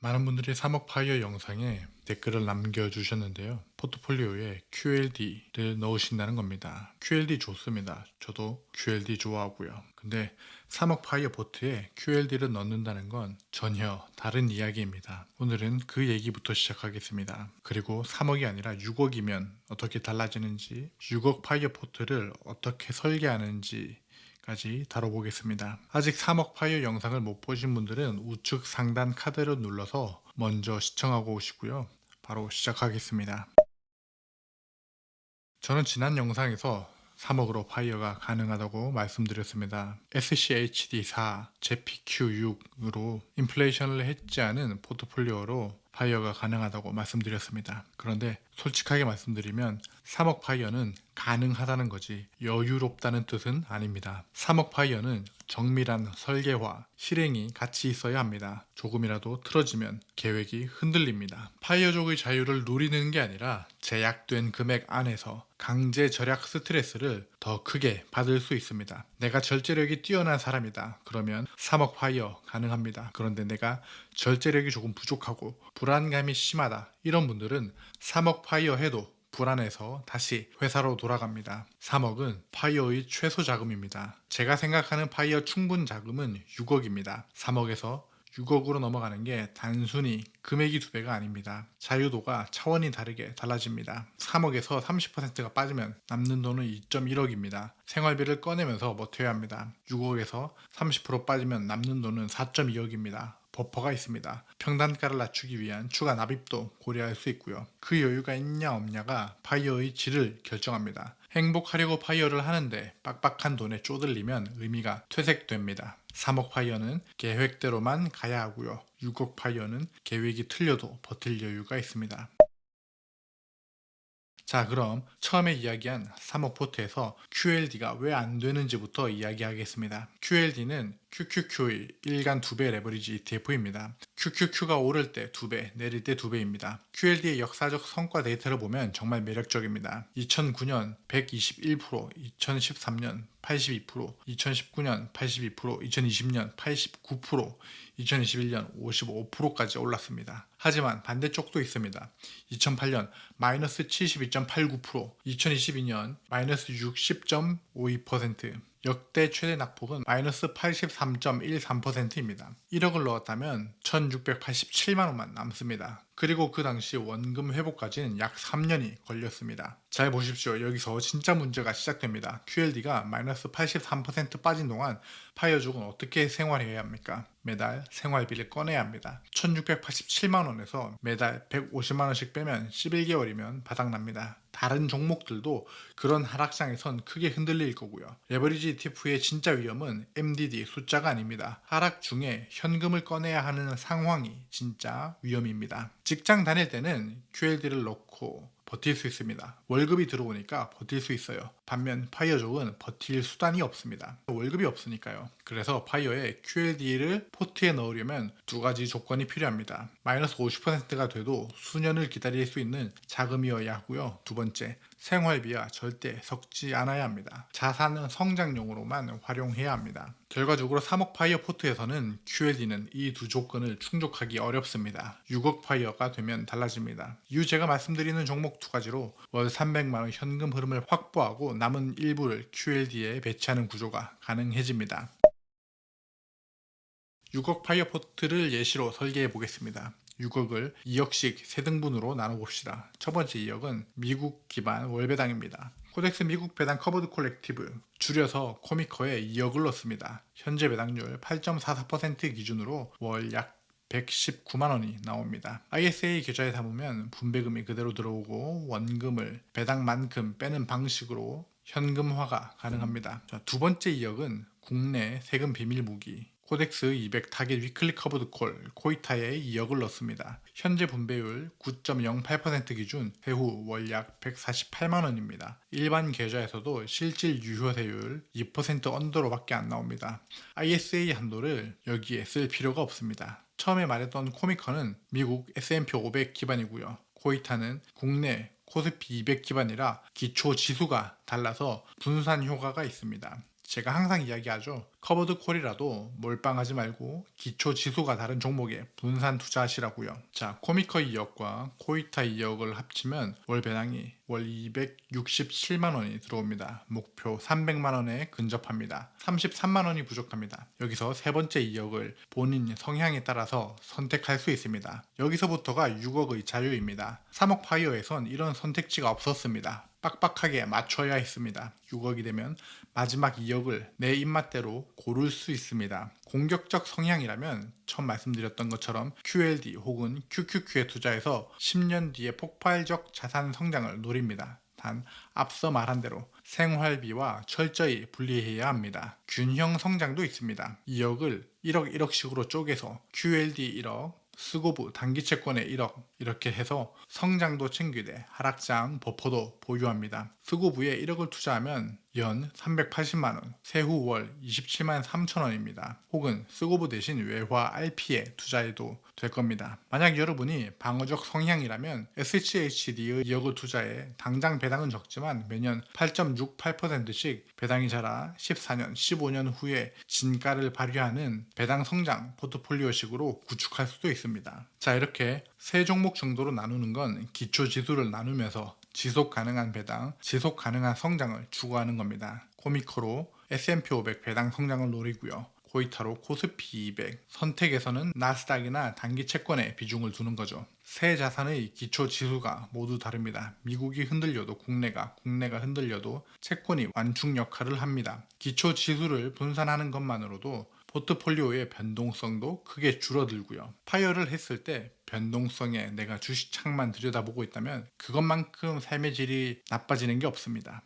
많은 분들이 3억 파이어 영상에 댓글을 남겨주셨는데요. 포트폴리오에 QLD를 넣으신다는 겁니다. QLD 좋습니다. 저도 QLD 좋아하고요. 근데 3억 파이어 보트에 QLD를 넣는다는 건 전혀 다른 이야기입니다. 오늘은 그 얘기부터 시작하겠습니다. 그리고 3억이 아니라 6억이면 어떻게 달라지는지, 6억 파이어 포트를 어떻게 설계하는지 까지 다뤄보겠습니다. 아직 3억 파이어 영상을 못 보신 분들은 우측 상단 카드를 눌러서 먼저 시청하고 오시고요. 바로 시작하겠습니다. 저는 지난 영상에서 3억으로 파이어가 가능하다고 말씀드렸습니다. SCHD4, JPQ6으로 인플레이션을 했지 않은 포트폴리오로 파이어가 가능하다고 말씀드렸습니다. 그런데 솔직하게 말씀드리면 3억 파이어는 가능하다는 거지 여유롭다는 뜻은 아닙니다. 3억 파이어는 정밀한 설계와 실행이 같이 있어야 합니다. 조금이라도 틀어지면 계획이 흔들립니다. 파이어족의 자유를 누리는 게 아니라 제약된 금액 안에서 강제 절약 스트레스를 더 크게 받을 수 있습니다. 내가 절제력이 뛰어난 사람이다. 그러면 3억 파이어 가능합니다. 그런데 내가 절제력이 조금 부족하고 불안감이 심하다. 이런 분들은 3억 파이어 해도 불안해서 다시 회사로 돌아갑니다. 3억은 파이어의 최소 자금입니다. 제가 생각하는 파이어 충분 자금은 6억입니다. 3억에서 6억으로 넘어가는 게 단순히 금액이 2배가 아닙니다. 자유도가 차원이 다르게 달라집니다. 3억에서 30%가 빠지면 남는 돈은 2.1억입니다. 생활비를 꺼내면서 버텨야 합니다. 6억에서 30% 빠지면 남는 돈은 4.2억입니다. 버퍼가 있습니다. 평단가를 낮추기 위한 추가 납입도 고려할 수 있고요. 그 여유가 있냐 없냐가 파이어의 질을 결정합니다. 행복하려고 파이어를 하는데 빡빡한 돈에 쪼들리면 의미가 퇴색됩니다. 3억 파이어는 계획대로만 가야 하고요. 6억 파이어는 계획이 틀려도 버틸 여유가 있습니다. 자, 그럼 처음에 이야기한 3억 포트에서 QLD가 왜 안 되는지부터 이야기하겠습니다. QLD는 QQQ의 일간 2배 레버리지 ETF입니다. QQQ가 오를 때 2배, 내릴 때 2배입니다. QLD의 역사적 성과 데이터를 보면 정말 매력적입니다. 2009년 121%, 2013년 82%, 2019년 82%, 2020년 89%, 2021년 55%까지 올랐습니다. 하지만 반대쪽도 있습니다. 2008년 마이너스 72.89%, 2022년 마이너스 60.52%, 역대 최대 낙폭은 마이너스 83.13%입니다. 1억을 넣었다면 1687만원만 남습니다. 그리고 그 당시 원금 회복까지는 약 3년이 걸렸습니다. 잘 보십시오. 여기서 진짜 문제가 시작됩니다. QLD가 마이너스 83% 빠진 동안 파이어족은 어떻게 생활해야 합니까? 매달 생활비를 꺼내야 합니다. 1687만원에서 매달 150만원씩 빼면 11개월이면 바닥납니다. 다른 종목들도 그런 하락장에선 크게 흔들릴 거고요. 레버리지 ETF의 진짜 위험은 MDD 숫자가 아닙니다. 하락 중에 현금을 꺼내야 하는 상황이 진짜 위험입니다. 직장 다닐 때는 QLD를 넣고 버틸 수 있습니다. 월급이 들어오니까 버틸 수 있어요. 반면 파이어족은 버틸 수단이 없습니다. 월급이 없으니까요. 그래서 파이어에 QLD를 포트에 넣으려면 두 가지 조건이 필요합니다. 마이너스 50%가 돼도 수년을 기다릴 수 있는 자금이어야 하고요. 두 번째, 생활비와 절대 섞지 않아야 합니다. 자산은 성장용으로만 활용해야 합니다. 결과적으로 3억 파이어 포트에서는 QLD는 이 두 조건을 충족하기 어렵습니다. 6억 파이어가 되면 달라집니다. 이후 제가 말씀드리는 종목 두 가지로 월 300만원 현금 흐름을 확보하고 남은 일부를 QLD에 배치하는 구조가 가능해집니다. 6억 파이어 포트를 예시로 설계해 보겠습니다. 6억을 2억씩 3등분으로 나눠봅시다. 첫 번째 2억은 미국 기반 월배당입니다. 코덱스 미국 배당 커버드 콜렉티브, 줄여서 코미커에 2억을 넣습니다. 현재 배당률 8.44% 기준으로 월 약 119만원이 나옵니다. ISA 계좌에 담으면 분배금이 그대로 들어오고 원금을 배당만큼 빼는 방식으로 현금화가 가능합니다. 자, 두 번째 2억은 국내 세금 비밀 무기 코덱스 200 타겟 위클리 커버드 콜 코이타에 2억을 넣습니다. 현재 분배율 9.08% 기준 세후 월 약 148만원입니다. 일반 계좌에서도 실질 유효세율 2% 언더로밖에 안 나옵니다. ISA 한도를 여기에 쓸 필요가 없습니다. 처음에 말했던 코미커는 미국 S&P 500 기반이고요. 코이타는 국내 코스피 200 기반이라 기초 지수가 달라서 분산 효과가 있습니다. 제가 항상 이야기하죠. 커버드 콜이라도 몰빵하지 말고 기초 지수가 다른 종목에 분산 투자하시라고요. 자, 코미커 2억과 코이타 2억을 합치면 월 배당이 월 267만 원이 들어옵니다. 목표 300만 원에 근접합니다. 33만 원이 부족합니다. 여기서 세 번째 2억을 본인 성향에 따라서 선택할 수 있습니다. 여기서부터가 6억의 자유입니다. 3억 파이어에선 이런 선택지가 없었습니다. 빡빡하게 맞춰야 했습니다. 6억이 되면 마지막 2억을 내 입맛대로 고를 수 있습니다. 공격적 성향이라면 처음 말씀드렸던 것처럼 QLD 혹은 QQQ에 투자해서 10년 뒤에 폭발적 자산 성장을 노립니다. 단 앞서 말한 대로 생활비와 철저히 분리해야 합니다. 균형 성장도 있습니다. 2억을 1억 1억씩으로 쪼개서 QLD 1억, 스고브 단기채권에 1억 이렇게 해서 성장도 챙기되 하락장 버퍼도 보유합니다. 스고브에 1억을 투자하면 연 380만원, 세후 월 27만 3천원입니다. 혹은 스고브 대신 외화 RP에 투자해도 될 겁니다. 만약 여러분이 방어적 성향이라면 SHD의 2억을 투자해 당장 배당은 적지만 매년 8.68%씩 배당이 자라 14년, 15년 후에 진가를 발휘하는 배당 성장 포트폴리오식으로 구축할 수도 있습니다. 자, 이렇게 세 종목 정도로 나누는 건 기초 지수를 나누면서 지속 가능한 배당, 지속 가능한 성장을 추구하는 겁니다. 코미커로 S&P 500 배당 성장을 노리고요. 코이타로 코스피 200, 선택에서는 나스닥이나 단기 채권에 비중을 두는 거죠. 세 자산의 기초 지수가 모두 다릅니다. 미국이 흔들려도 국내가 흔들려도 채권이 완충 역할을 합니다. 기초 지수를 분산하는 것만으로도 포트폴리오의 변동성도 크게 줄어들고요. 파이어를 했을 때 변동성에 내가 주식창만 들여다보고 있다면 그것만큼 삶의 질이 나빠지는 게 없습니다.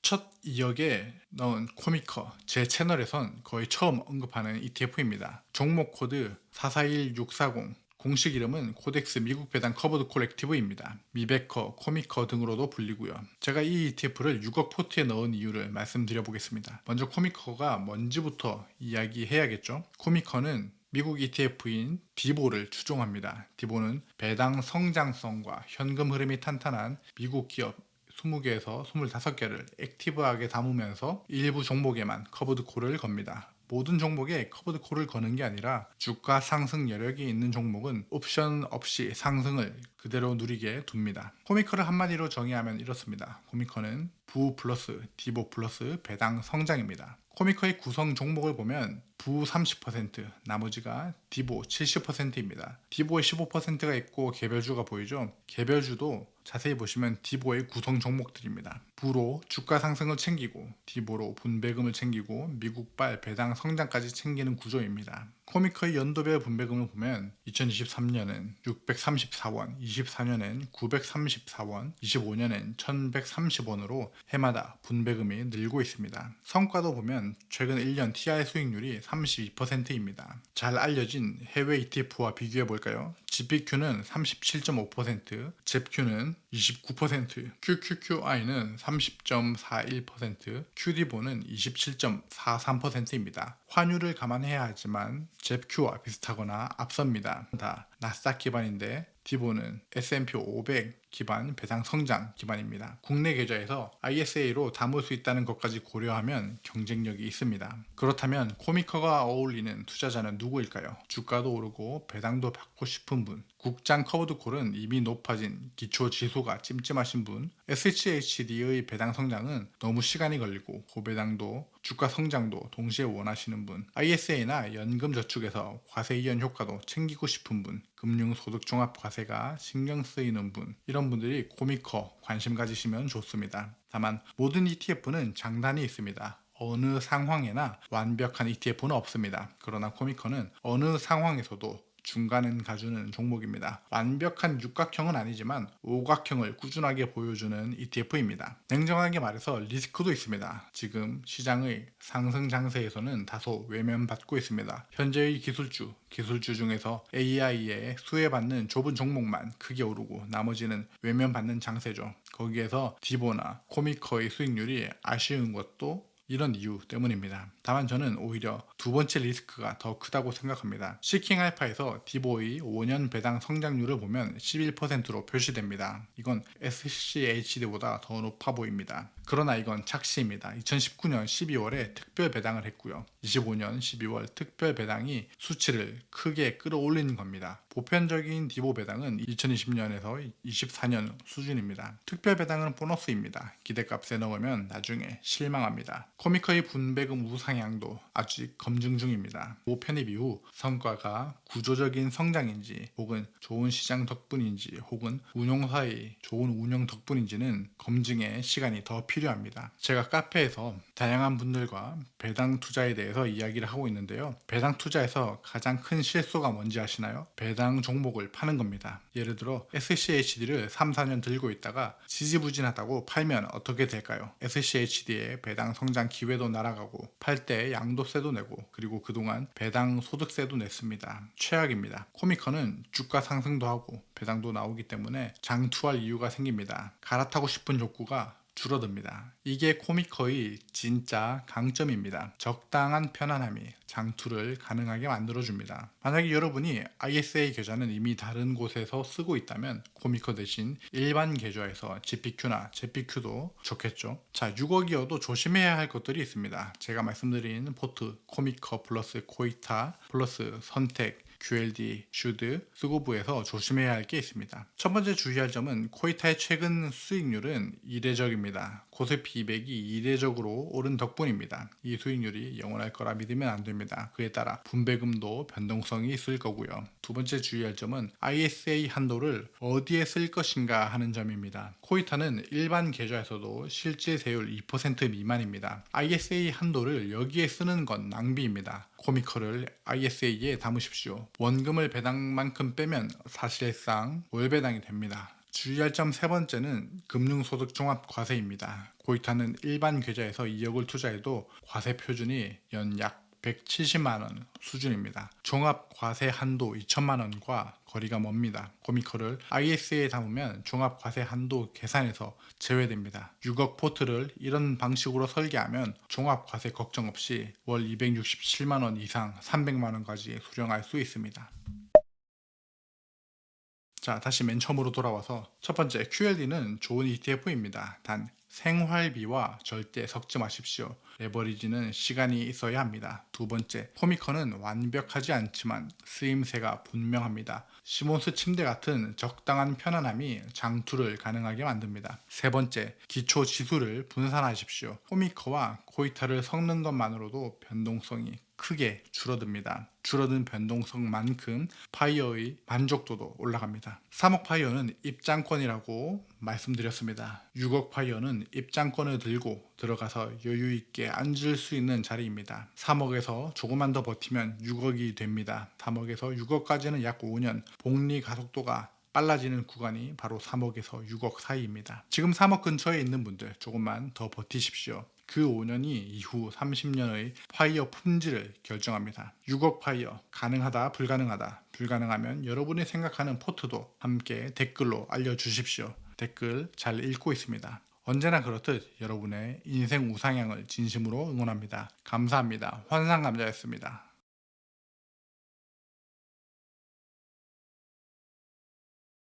첫 2억에 넣은 코미커, 제 채널에선 거의 처음 언급하는 ETF입니다. 종목 코드 441640, 공식 이름은 코덱스 미국 배당 커버드 콜렉티브입니다. 미베커, 코미커 등으로도 불리고요. 제가 이 ETF를 6억 포트에 넣은 이유를 말씀드려 보겠습니다. 먼저 코미커가 뭔지부터 이야기해야겠죠. 코미커는 미국 ETF인 디보를 추종합니다. 디보는 배당 성장성과 현금 흐름이 탄탄한 미국 기업 20개에서 25개를 액티브하게 담으면서 일부 종목에만 커버드 콜을 겁니다. 모든 종목에 커버드 콜을 거는 게 아니라 주가 상승 여력이 있는 종목은 옵션 없이 상승을 그대로 누리게 둡니다. 코미커를 한마디로 정의하면 이렇습니다. 코미커는 부 플러스 디보 플러스 배당 성장입니다. 코미커의 구성 종목을 보면 부 30%, 나머지가 디보 70%입니다. 디보의 15%가 있고 개별주가 보이죠? 개별주도 자세히 보시면 디보의 구성 종목들입니다. 부로 주가 상승을 챙기고 디보로 분배금을 챙기고 미국발 배당 성장까지 챙기는 구조입니다. 코미커의 연도별 분배금을 보면 2023년엔 634원, 24년엔 934원, 25년엔 1130원으로 해마다 분배금이 늘고 있습니다. 성과도 보면 최근 1년 TI 수익률이 32%입니다. 잘 알려진 해외 ETF와 비교해 볼까요? GPQ는 37.5%, ZEPQ는 29%, QQQI는 30.41%, QDIB는 27.43%입니다. 환율을 감안해야 하지만 ZEPQ와 비슷하거나 앞섭니다. 다 나스닥 기반인데 디보는 S&P 500 기반 배당 성장 기반입니다. 국내 계좌에서 ISA로 담을 수 있다는 것까지 고려하면 경쟁력이 있습니다. 그렇다면 코미커가 어울리는 투자자는 누구일까요? 주가도 오르고 배당도 받고 싶은 분, 국장 커버드 콜은 이미 높아진 기초 지수가 찜찜하신 분, SHD의 배당 성장은 너무 시간이 걸리고 고배당도 주가 성장도 동시에 원하시는 분, ISA나 연금저축에서 과세 이연 효과도 챙기고 싶은 분, 금융소득종합과세가 신경 쓰이는 분, 이런 분들이 코미커 관심 가지시면 좋습니다. 다만 모든 ETF는 장단이 있습니다. 어느 상황에나 완벽한 ETF는 없습니다. 그러나 코미커는 어느 상황에서도 중간은 가주는 종목입니다. 완벽한 육각형은 아니지만 오각형을 꾸준하게 보여주는 ETF입니다. 냉정하게 말해서 리스크도 있습니다. 지금 시장의 상승 장세에서는 다소 외면받고 있습니다. 현재의 기술주 중에서 AI에 수혜받는 좁은 종목만 크게 오르고 나머지는 외면받는 장세죠. 거기에서 디보나 코미커의 수익률이 아쉬운 것도 이런 이유 때문입니다. 다만 저는 오히려 두 번째 리스크가 더 크다고 생각합니다. 시킹 알파에서 디보의 5년 배당 성장률을 보면 11%로 표시됩니다. 이건 SCHD보다 더 높아 보입니다. 그러나 이건 착시입니다. 2019년 12월에 특별 배당을 했고요. 25년 12월 특별 배당이 수치를 크게 끌어올리는 겁니다. 보편적인 디보 배당은 2020년에서 24년 수준입니다. 특별 배당은 보너스입니다. 기대값에 넣으면 나중에 실망합니다. 코미커의 분배금 우상향도 아직 검증 중입니다. 모편입 이후 성과가 구조적인 성장인지 혹은 좋은 시장 덕분인지 혹은 운용사의 좋은 운영 덕분인지는 검증에 시간이 더 필요합니다. 제가 카페에서 다양한 분들과 배당 투자에 대해서 이야기를 하고 있는데요. 배당 투자에서 가장 큰 실수가 뭔지 아시나요? 배당 종목을 파는 겁니다. 예를 들어 SCHD를 3, 4년 들고 있다가 지지부진하다고 팔면 어떻게 될까요? SCHD의 배당 성장 기회도 날아가고 팔 때 양도세도 내고 그리고 그동안 배당 소득세도 냈습니다. 최악입니다. 코미커는 주가 상승도 하고 배당도 나오기 때문에 장투할 이유가 생깁니다. 갈아타고 싶은 욕구가 줄어듭니다. 이게 코미커의 진짜 강점입니다. 적당한 편안함이 장투를 가능하게 만들어줍니다. 만약에 여러분이 ISA 계좌는 이미 다른 곳에서 쓰고 있다면 코미커 대신 일반 계좌에서 GPQ나 ZPQ도 좋겠죠. 자, 6억이어도 조심해야 할 것들이 있습니다. 제가 말씀드린 포트, 코미커 플러스 코이타 플러스 선택, QLD, 슈드, 스고브에서 조심해야 할 게 있습니다. 첫 번째 주의할 점은 코이타의 최근 수익률은 이례적입니다. 코스피 200이 이례적으로 오른 덕분입니다. 이 수익률이 영원할 거라 믿으면 안 됩니다. 그에 따라 분배금도 변동성이 있을 거고요. 두 번째 주의할 점은 ISA 한도를 어디에 쓸 것인가 하는 점입니다. 코이타는 일반 계좌에서도 실제 세율 2% 미만입니다. ISA 한도를 여기에 쓰는 건 낭비입니다. 코미커를 ISA에 담으십시오. 원금을 배당만큼 빼면 사실상 월배당이 됩니다. 주의할 점 세 번째는 금융소득 종합과세입니다. 코이타는 일반 계좌에서 2억을 투자해도 과세 표준이 연 약 170만원 수준입니다. 종합과세 한도 2천만원과 거리가 멉니다. 코미커를 ISA에 담으면 종합과세 한도 계산에서 제외됩니다. 6억 포트를 이런 방식으로 설계하면 종합과세 걱정 없이 월 267만원 이상 300만원까지 수령할 수 있습니다. 자, 다시 맨 처음으로 돌아와서 첫 번째, QLD는 좋은 ETF입니다. 단 생활비와 절대 섞지 마십시오. 레버리지는 시간이 있어야 합니다. 두 번째, 코미커는 완벽하지 않지만 쓰임새가 분명합니다. 시몬스 침대 같은 적당한 편안함이 장투를 가능하게 만듭니다. 세 번째, 기초 지수를 분산하십시오. 코미커와 코이타를 섞는 것만으로도 변동성이 크게 줄어듭니다. 줄어든 변동성만큼 파이어의 만족도도 올라갑니다. 3억 파이어는 입장권이라고 말씀드렸습니다. 6억 파이어는 입장권을 들고 들어가서 여유 있게 앉을 수 있는 자리입니다. 3억에서 조금만 더 버티면 6억이 됩니다. 3억에서 6억까지는 약 5년, 복리 가속도가 빨라지는 구간이 바로 3억에서 6억 사이입니다. 지금 3억 근처에 있는 분들 조금만 더 버티십시오. 그 5년이 이후 30년의 파이어 품질을 결정합니다. 6억 파이어 가능하다 불가능하다, 불가능하면 여러분이 생각하는 포트도 함께 댓글로 알려주십시오. 댓글 잘 읽고 있습니다. 언제나 그렇듯 여러분의 인생 우상향을 진심으로 응원합니다. 감사합니다. 환상감자였습니다.